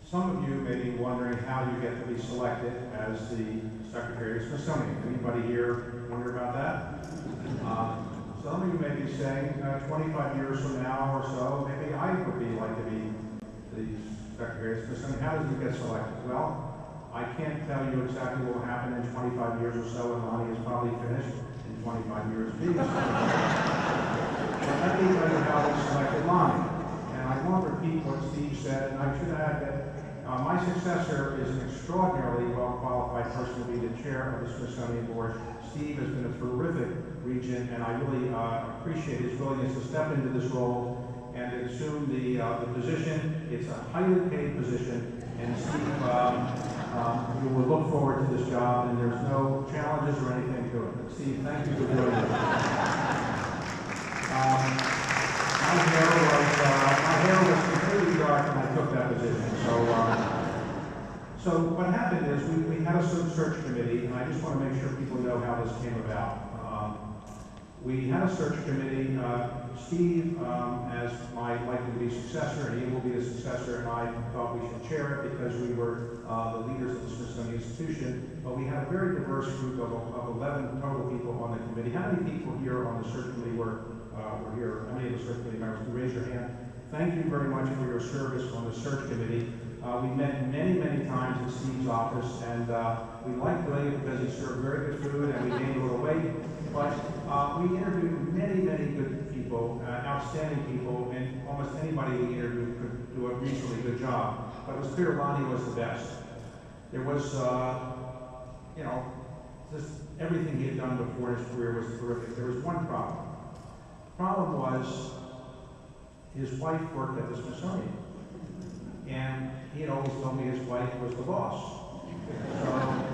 Some of you may be wondering how you get to be selected as the Secretary of Smithsonian. Anybody here wonder about that? Some of you may be saying 25 years from now or so, maybe I would like to be the Secretary of Smithsonian. How does he get selected? Well, I can't tell you exactly what will happen in 25 years or so, and Lonnie is probably finished in 25 years being selected. But let me tell you how we selected Lonnie. And I won't repeat what Steve said, and I should add that my successor is an extraordinarily well-qualified person to be the chair of the Smithsonian Board. Steve has been a terrific regent, and I really appreciate his willingness to step into this role and assume the position. It's a highly paid position, and Steve, we will look forward to this job, and there's no challenges or anything to it. But Steve, thank you for doing this. My hair was completely dark when I took that position. So what happened is we had a search committee, and I just want to make sure people know how this came about. We had a search committee. Steve, as my likely to be successor, and he will be the successor, and I thought we should chair it because we were the leaders of the Smithsonian Institution. But we had a very diverse group of 11 total people on the committee. How many people here on the search committee were here? How many of the search committee members? Can you raise your hand? Thank you very much for your service on the search committee. We met many times in Steve's office, and we liked doing it because he served very good food and we gained a little weight. But we interviewed many good people, outstanding people, and almost anybody we interviewed could do a reasonably good job. But it was clear Lonnie was the best. There was, just everything he had done before in his career was terrific. There was one problem. The problem was his wife worked at the Smithsonian. And he had always told me his wife was the boss. So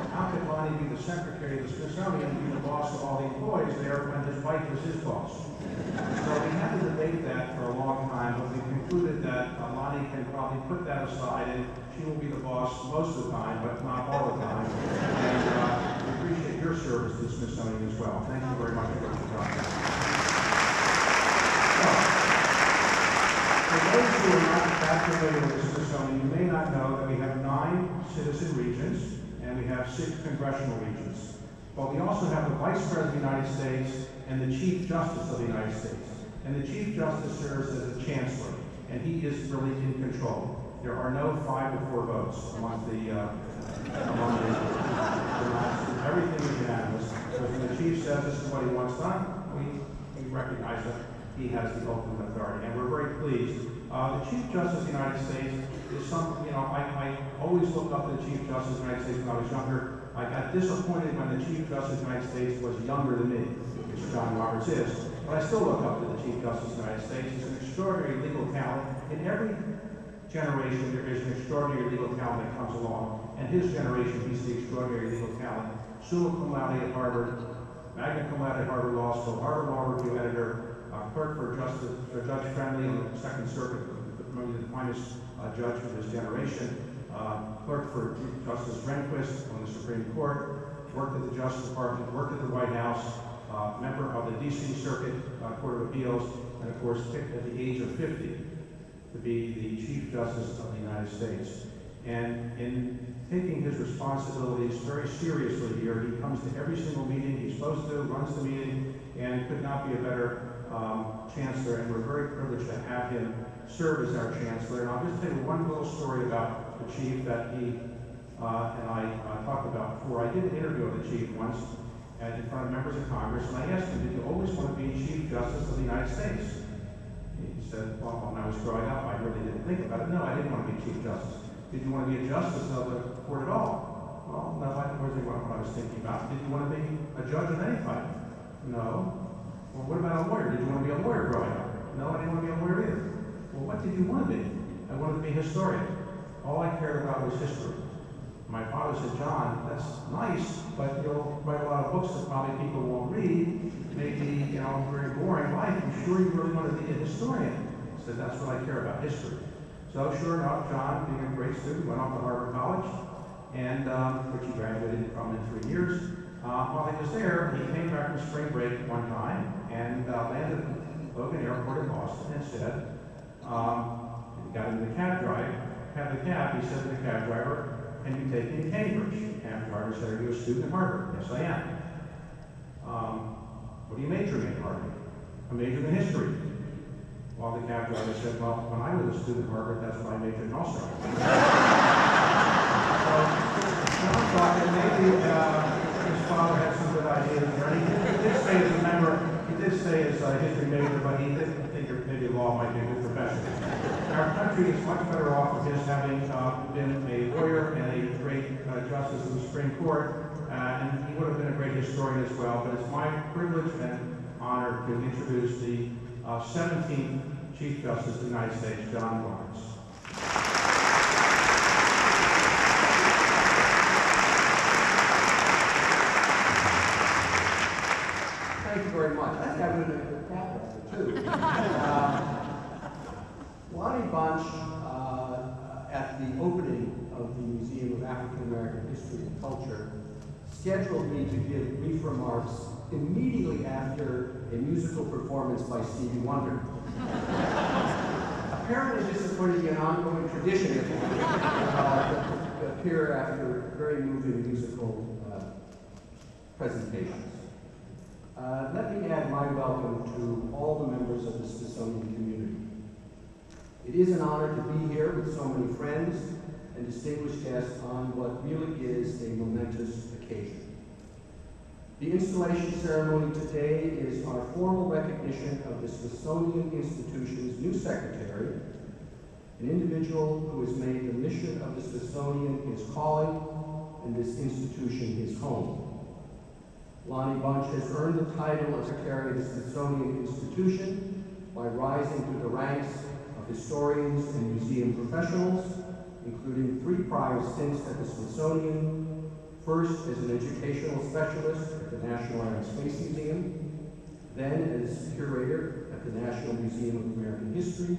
how could Lonnie be the secretary of the Smithsonian and be the boss of all the employees there when his wife was his boss? So we had to debate that for a long time, but we concluded that Lonnie can probably put that aside, and she will be the boss most of the time, but not all the time. And we appreciate your service to the Smithsonian as well. Thank you very much for what you've done. For those who are not that familiar with the Smithsonian, you may not know that we have 9 citizen regions and we have 6 congressional regions. But we also have the Vice President of the United States and the Chief Justice of the United States. And the Chief Justice serves as the Chancellor, and he is really in control. There are no 5-4 votes among everything is unanimous. So when the Chief says this is what he wants done, we recognize that he has the ultimate authority, and we're very pleased. The Chief Justice of the United States is I always looked up to the Chief Justice of the United States when I was younger. I got disappointed when the Chief Justice of the United States was younger than me, which John Roberts is. But I still look up to the Chief Justice of the United States. He's an extraordinary legal talent. In every generation, there is an extraordinary legal talent that comes along. And his generation, he's the extraordinary legal talent. Summa cum laude at Harvard, magna cum laude at Harvard Law School, Harvard Law Review editor, clerk for Judge Friendly on the Second Circuit, probably the finest judge of his generation, clerk for Justice Rehnquist on the Supreme Court, worked at the Justice Department, worked at the White House, member of the D.C. Circuit Court of Appeals, and of course picked at the age of 50 to be the Chief Justice of the United States. And in taking his responsibilities very seriously here, he comes to every single meeting he's supposed to, runs the meeting, and could not be a better Chancellor, and we're very privileged to have him serve as our Chancellor. And I'll just tell you one little story about the Chief that he and I talked about before. I did an interview of the Chief once in front of members of Congress, and I asked him, did you always want to be Chief Justice of the United States? He said, well, when I was growing up, I really didn't think about it. No, I didn't want to be Chief Justice. Did you want to be a Justice of the Court at all? Well, no, that wasn't what I was thinking about. Did you want to be a judge of any type? No. Well, what about a lawyer? Did you want to be a lawyer growing up? No, I didn't want to be a lawyer either. Well, what did you want to be? I wanted to be a historian. All I cared about was history. My father said, John, that's nice, but you'll write a lot of books that probably people won't read. Maybe, very boring life. I'm sure you really want to be a historian. I said, that's what I care about, history. So sure enough, John, being a great student, went off to Harvard College, and which he graduated from in 3 years. While he was there, he came back from spring break one time and landed at Logan Airport in Boston and said, he got into the cab drive, have the cab, he said to the cab driver, "Can you take me to Cambridge?" The cab driver said, "Are you a student at Harvard?" "Yes, I am." "What do you major in at Harvard?" "I majored in history." Well, the cab driver said, "Well, when I was a student at Harvard, that's what I majored in also." So, John thought that maybe his father had some good ideas there. And he did say as a member, he did say as a history major, but he didn't think that maybe law might be a good profession. Our country is much better off with his having been a lawyer and a great justice of the Supreme Court, and he would have been a great historian as well. But it's my privilege and honor to introduce the 17th Chief Justice of the United States, John Barnes. Thank you very much. I think I would have been a good cat too. Lonnie Bunch, at the opening of the Museum of African American History and Culture, scheduled me to give brief remarks immediately after a musical performance by Stevie Wonder. Apparently this is going to be an ongoing tradition to appear after very moving musical presentations. Let me add my welcome to all the members of the Smithsonian community. It is an honor to be here with so many friends and distinguished guests on what really is a momentous occasion. The installation ceremony today is our formal recognition of the Smithsonian Institution's new secretary, an individual who has made the mission of the Smithsonian his calling and this institution his home. Lonnie Bunch has earned the title of Secretary of the Smithsonian Institution by rising through the ranks of historians and museum professionals, including 3 prior stints at the Smithsonian, first as an educational specialist at the National Air and Space Museum, then as curator at the National Museum of American History,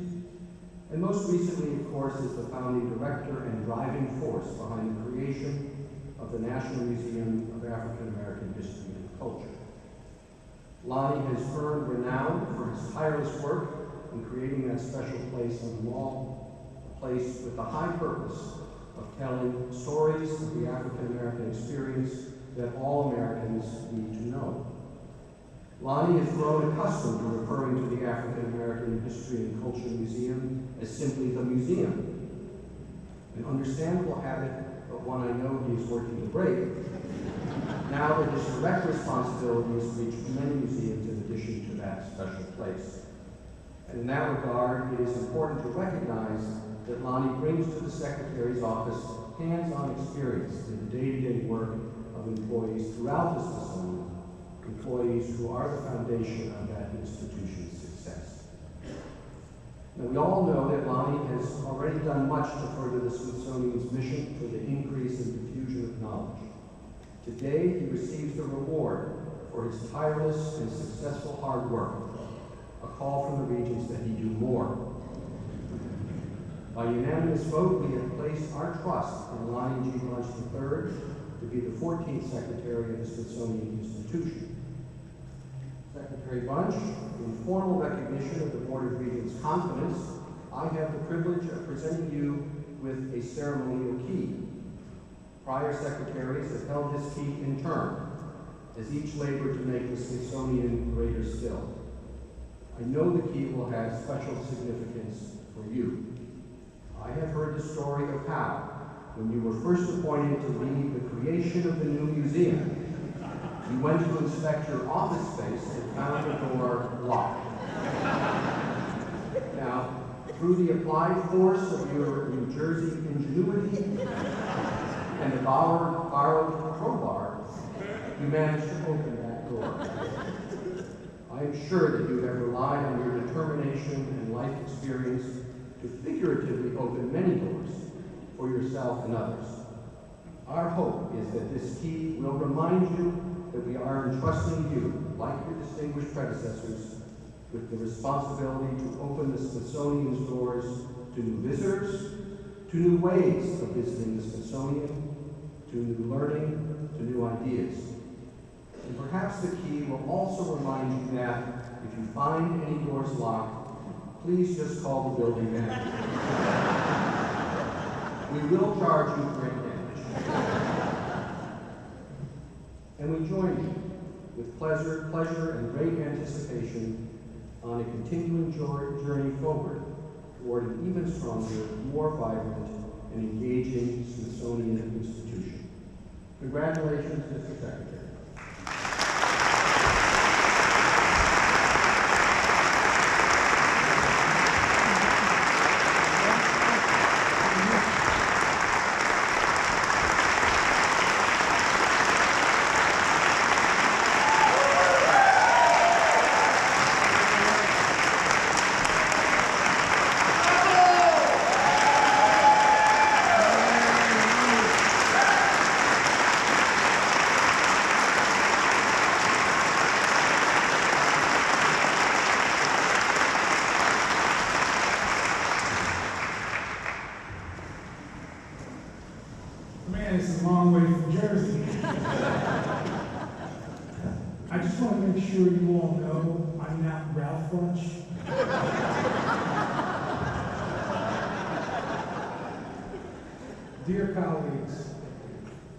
and most recently, of course, as the founding director and driving force behind the creation of the National Museum of African American History and Culture. Lonnie has earned renown for his tireless work in creating that special place on the wall, a place with the high purpose of telling stories of the African American experience that all Americans need to know. Lonnie has grown accustomed to referring to the African American History and Culture Museum as simply the museum, an understandable habit, but one I know he is working to break, now that his direct responsibilities reach many museums in addition to that special place. And in that regard, it is important to recognize that Lonnie brings to the Secretary's office hands-on experience in the day-to-day work of employees throughout the Smithsonian, employees who are the foundation of that institution's success. Now, we all know that Lonnie has already done much to further the Smithsonian's mission for the increase and diffusion of knowledge. Today, he receives the reward for his tireless and successful hard work, a call from the Regents that he do more. By unanimous vote, we have placed our trust in Lonnie G. Bunch III to be the 14th Secretary of the Smithsonian Institution. Secretary Bunch, in formal recognition of the Board of Regents' confidence, I have the privilege of presenting you with a ceremonial key. Prior secretaries have held this key in turn, as each labored to make the Smithsonian greater still. I know the key will have special significance for you. I have heard the story of how, when you were first appointed to lead the creation of the new museum, you went to inspect your office space and found the door locked. Now, through the applied force of your New Jersey ingenuity and a borrowed crowbar, you managed to open that door. I am sure that you have relied on your determination and life experience to figuratively open many doors for yourself and others. Our hope is that this key will remind you that we are entrusting you, like your distinguished predecessors, with the responsibility to open the Smithsonian's doors to new visitors, to new ways of visiting the Smithsonian, to new learning, to new ideas. And perhaps the key will also remind you that if you find any doors locked, please just call the building manager. We will charge you for any damage. And we join you with pleasure and great anticipation on a continuing journey forward toward an even stronger, more vibrant, and engaging Smithsonian institution. Congratulations, Mr. Secretary. Man, it's a long way from Jersey. I just want to make sure you all know I'm not Ralph Bunch. Dear colleagues,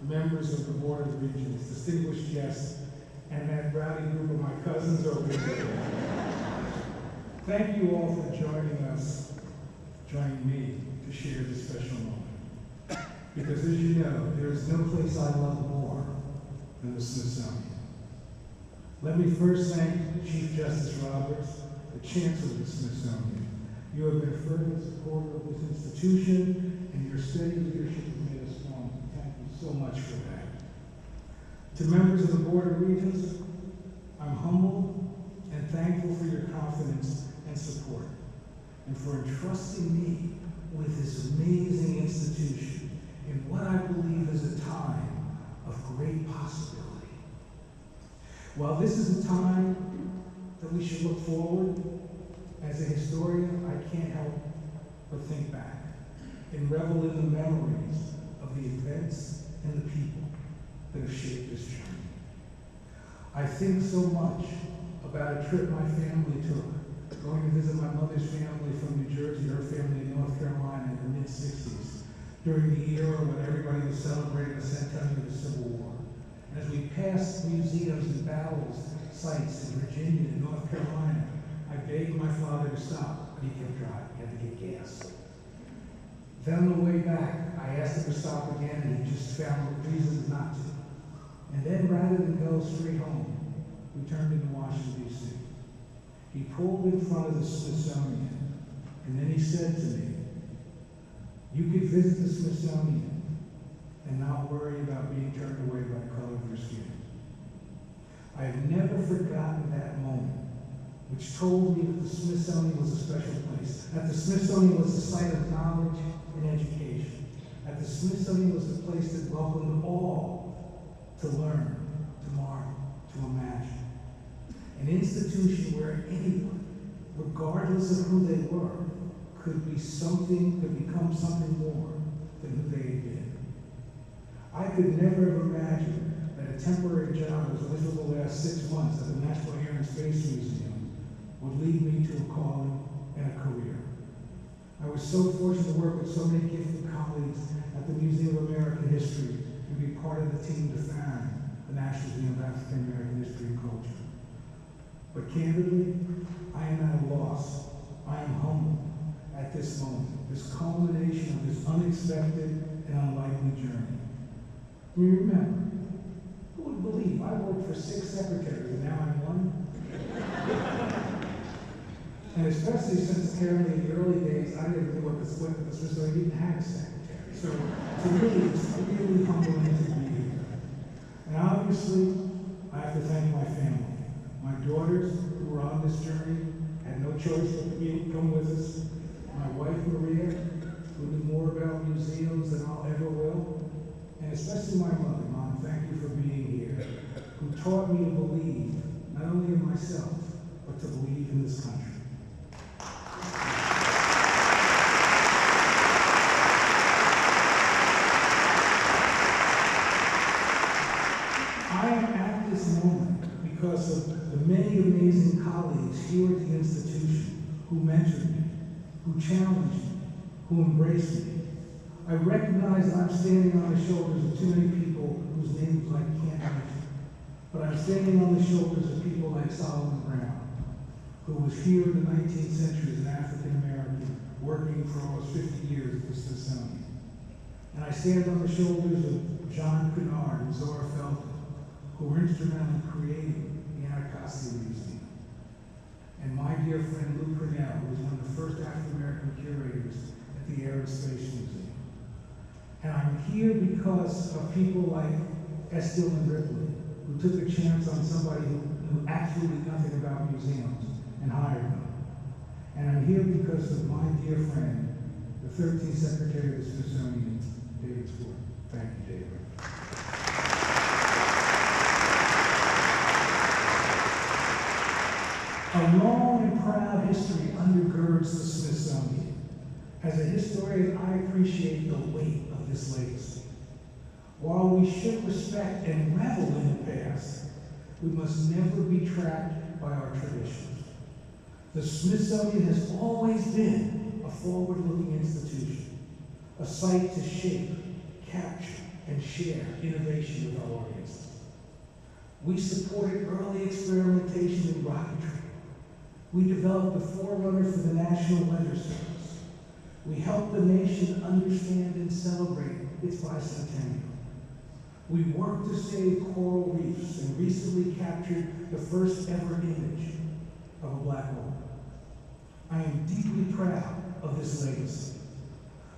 members of the Board of Regents, distinguished guests, and that rowdy group of my cousins over there, thank you all for joining me to share this special moment. Because as you know, there is no place I love more than the Smithsonian. Let me first thank Chief Justice Roberts, the Chancellor of the Smithsonian. You have been a fervent supporter of this institution, and your steady leadership has made us strong. Thank you so much for that. To members of the Board of Regents, I'm humbled and thankful for your confidence and support, and for entrusting me with this amazing institution in what I believe is a time of great possibility. While this is a time that we should look forward, as a historian, I can't help but think back and revel in the memories of the events and the people that have shaped this journey. I think so much about a trip my family took, going to visit my mother's family from New Jersey, her family in North Carolina in the mid-60s, during the era when everybody was celebrating the centennial of the Civil War. And as we passed museums and battles sites in Virginia and North Carolina, I begged my father to stop, but he kept driving. He had to get gas. Then on the way back, I asked him to stop again, and he just found reasons not to. And then rather than go straight home, we turned into Washington, D.C. He pulled in front of the Smithsonian, and then he said to me, "You could visit the Smithsonian and not worry about being turned away by the color of your skin." I have never forgotten that moment, which told me that the Smithsonian was a special place, that the Smithsonian was a site of knowledge and education, that the Smithsonian was the place that welcomed all to learn, to marvel, to imagine. An institution where anyone, regardless of who they were, could become something more than who they had been. I could never have imagined that a temporary job as only for the last 6 months at the National Air and Space Museum would lead me to a calling and a career. I was so fortunate to work with so many gifted colleagues at the Museum of American History and be part of the team to found the National Museum of African American History and Culture. But candidly, I am at a loss. I am humbled at this moment, this culmination of this unexpected and unlikely journey. We remember, who would believe I worked for 6 secretaries and now I'm one? And especially since apparently in the early days, I never knew what the Smithsonian didn't have a secretary. So to me, it's really humbling to be here. And obviously, I have to thank my family. My daughters who were on this journey had no choice but to come with us. My wife, Maria, who knew more about museums than I'll ever will. And especially my mother, Mom, thank you for being here, who taught me to believe, not only in myself, but to believe in this country. I am at this moment because of the many amazing colleagues here at the institution who mentored me, who challenged me, who embraced me. I recognize that I'm standing on the shoulders of too many people whose names I can't mention. But I'm standing on the shoulders of people like Solomon Brown, who was here in the 19th century as an African American, working for almost 50 years at the Smithsonian. And I stand on the shoulders of John Kennard and Zora Felton, who were instrumental in creating the Anacostia Museum. And my dear friend Lou Purnell, who was one of the first African American curators at the Air and Space Museum. And I'm here because of people like S. Dillon Ripley, who took a chance on somebody who knew absolutely nothing about museums and hired them. And I'm here because of my dear friend, the 13th Secretary of the Smithsonian, David Stewart. Thank you, David. A long and proud history undergirds the Smithsonian. As a historian, I appreciate the weight of this legacy. While we should respect and revel in the past, we must never be trapped by our traditions. The Smithsonian has always been a forward-looking institution, a site to shape, capture, and share innovation with our audiences. We supported early experimentation in rocketry. We developed the forerunner for the National Weather Service. We helped the nation understand and celebrate its bicentennial. We worked to save coral reefs and recently captured the first ever image of a black hole. I am deeply proud of this legacy,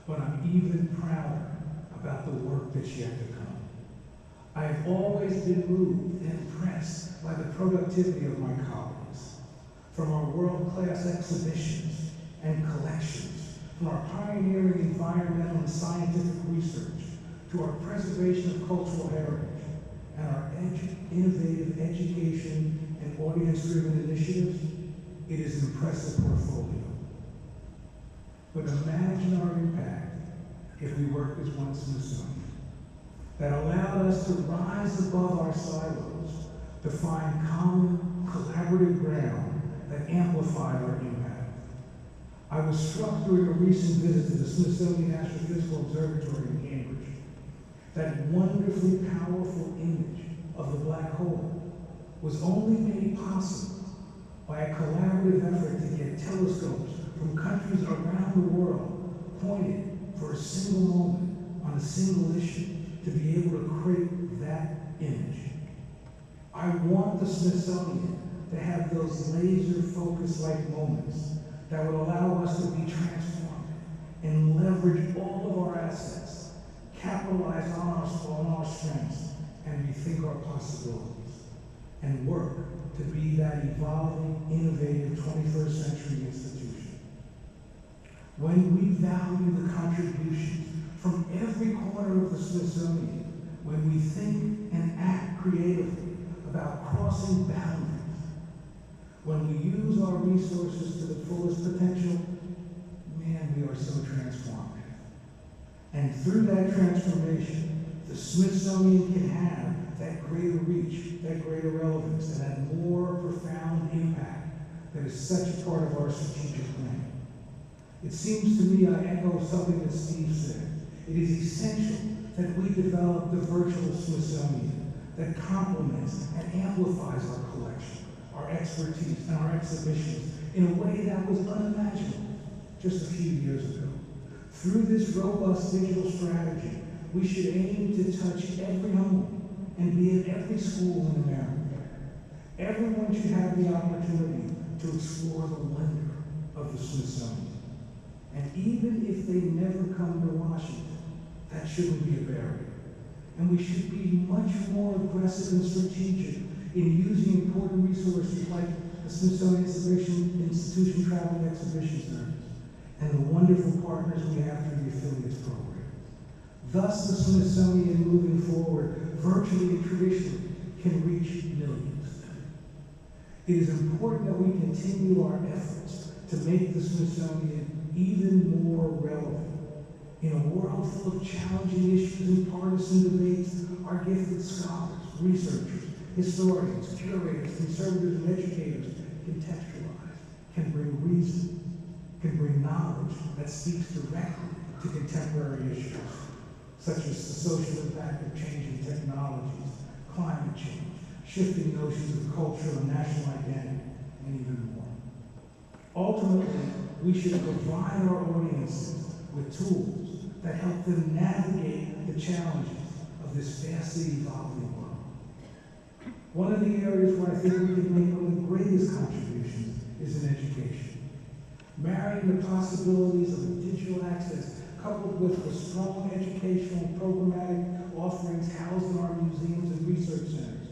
but I'm even prouder about the work that's yet to come. I have always been moved and impressed by the productivity of my colleagues, from our world-class exhibitions and collections, from our pioneering environmental and scientific research, to our preservation of cultural heritage, and our innovative education and audience-driven initiatives. It is an impressive portfolio. But imagine our impact if we worked as one Smithsonian that allowed us to rise above our silos, to find common, collaborative ground that amplified our impact. I was struck during a recent visit to the Smithsonian Astrophysical Observatory in Cambridge. That wonderfully powerful image of the black hole was only made possible by a collaborative effort to get telescopes from countries around the world pointed for a single moment on a single issue to be able to create that image. I want the Smithsonian to have those laser-focus-like moments that would allow us to be transformed and leverage all of our assets, capitalize on our strengths, and rethink our possibilities, and work to be that evolving, innovative 21st century institution. When we value the contributions from every corner of the Smithsonian, when we think and act creatively about crossing boundaries, when we use our resources to the fullest potential, man, we are so transformative. And through that transformation, the Smithsonian can have that greater reach, that greater relevance, and that more profound impact that is such a part of our strategic plan. It seems to me, I echo something that Steve said. It is essential that we develop the virtual Smithsonian that complements and amplifies our collection, our expertise, and our exhibitions in a way that was unimaginable just a few years ago. Through this robust digital strategy, we should aim to touch every home and be in every school in America. Everyone should have the opportunity to explore the wonder of the Smithsonian. And even if they never come to Washington, that shouldn't be a barrier. And we should be much more aggressive and strategic in using important resources like the Smithsonian Institution Travel and Exhibition Service and the wonderful partners we have through the affiliates program. Thus, the Smithsonian moving forward, virtually and traditionally, can reach millions. It is important that we continue our efforts to make the Smithsonian even more relevant. In a world full of challenging issues and partisan debates, our gifted scholars, researchers, historians, curators, conservators, and educators contextualize, can bring reason, can bring knowledge that speaks directly to contemporary issues, such as the social impact of changing technologies, climate change, shifting notions of culture and national identity, and even more. Ultimately, we should provide our audiences with tools that help them navigate the challenges of this fastly evolving world. One of the areas where I think we can make one of the greatest contributions is in education. Marrying the possibilities of digital access coupled with the strong educational and programmatic offerings housed in our museums and research centers,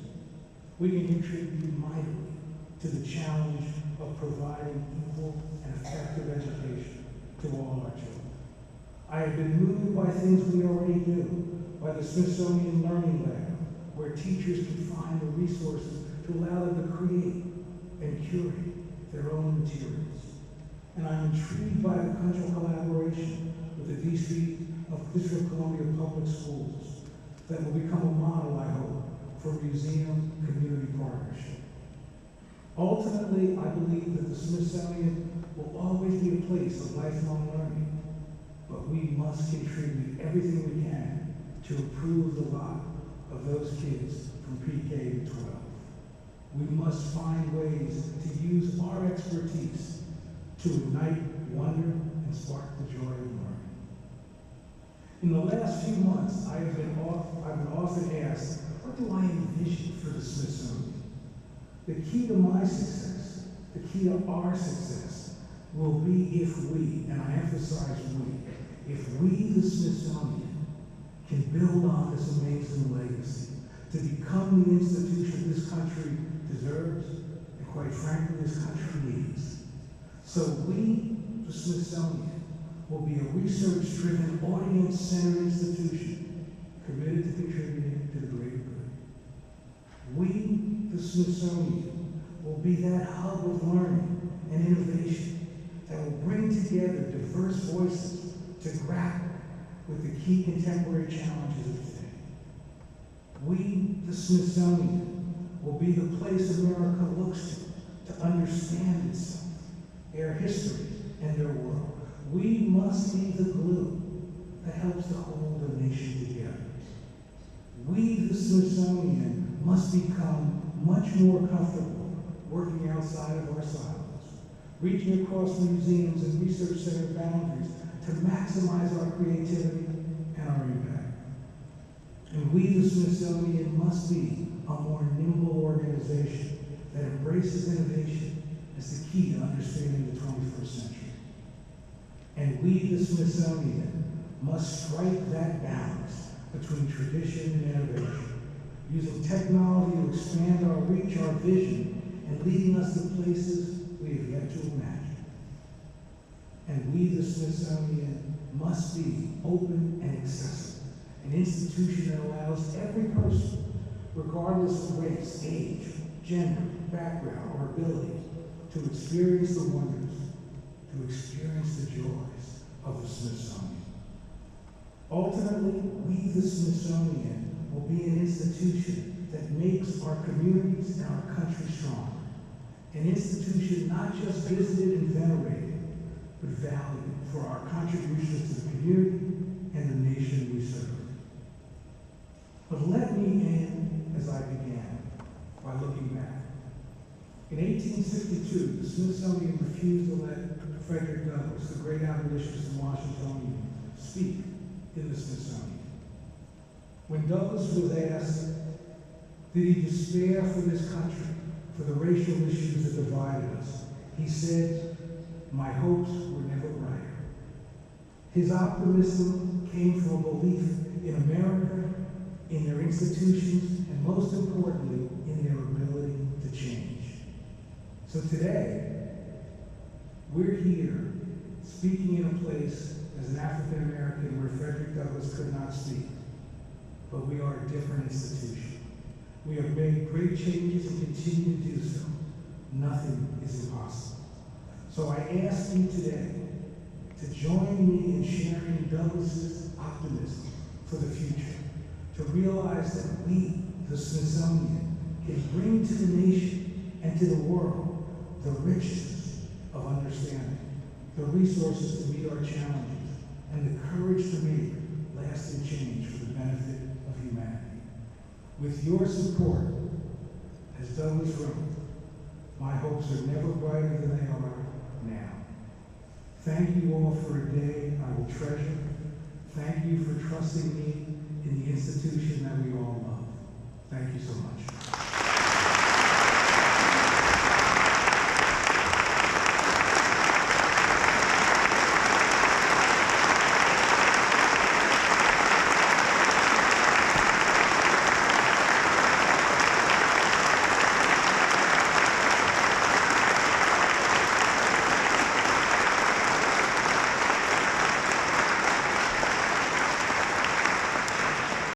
we can contribute mightily to the challenge of providing equal and effective education to all our children. I have been moved by things we already do, by the Smithsonian Learning Lab, where teachers can find the resources to allow them to create and curate their own materials. And I'm intrigued by the cultural collaboration with the District of Columbia Public Schools that will become a model, I hope, for museum-community partnership. Ultimately, I believe that the Smithsonian will always be a place of lifelong learning, but we must contribute everything we can to improve the lot of those kids from pre-K to 12. We must find ways to use our expertise to ignite wonder and spark the joy of learning. In the last few months, I've been often asked, what do I envision for the Smithsonian? The key to my success, the key to our success, will be if we, and I emphasize we, if we, the Smithsonian, can build on this amazing legacy to become the institution this country deserves, and quite frankly, this country needs. So we, the Smithsonian, will be a research-driven, audience-centered institution committed to contributing to the greater good. We, the Smithsonian, will be that hub of learning and innovation that will bring together diverse voices to grapple with the key contemporary challenges of today. We, the Smithsonian, will be the place America looks to understand itself, their history, and their world. We must be the glue that helps to hold a nation together. We, the Smithsonian, must become much more comfortable working outside of our silos, reaching across museums and research center boundaries to maximize our creativity and our impact. And we, the Smithsonian, must be a more nimble organization that embraces innovation as the key to understanding the 21st century. And we, the Smithsonian, must strike that balance between tradition and innovation, using technology to expand our reach, our vision, and leading us to places we have yet to imagine. And we, the Smithsonian, must be open and accessible, an institution that allows every person, regardless of race, age, gender, background, or ability, to experience the wonders, to experience the joys of the Smithsonian. Ultimately, we, the Smithsonian, will be an institution that makes our communities and our country stronger. An institution not just visited and venerated, but valued for our contributions to the community and the nation we serve. But let me end as I began, by looking back. In 1862, the Smithsonian refused to let Frederick Douglass, the great abolitionist and Washingtonian, speak in the Smithsonian. When Douglass was asked, did he despair for this country, for the racial issues that divided us, he said, my hopes were never brighter. His optimism came from a belief in America, in their institutions, and most importantly, in their ability to change. So today, we're here speaking in a place as an African American where Frederick Douglass could not speak, but we are a different institution. We have made great changes and continue to do so. Nothing is impossible. So I ask you today to join me in sharing Douglass's optimism for the future, to realize that we, the Smithsonian, can bring to the nation and to the world the riches of understanding, the resources to meet our challenges, and the courage to make lasting change for the benefit of humanity. With your support, as Douglas wrote, my hopes are never brighter than they are now. Thank you all for a day I will treasure. Thank you for trusting me in the institution that we all love. Thank you so much.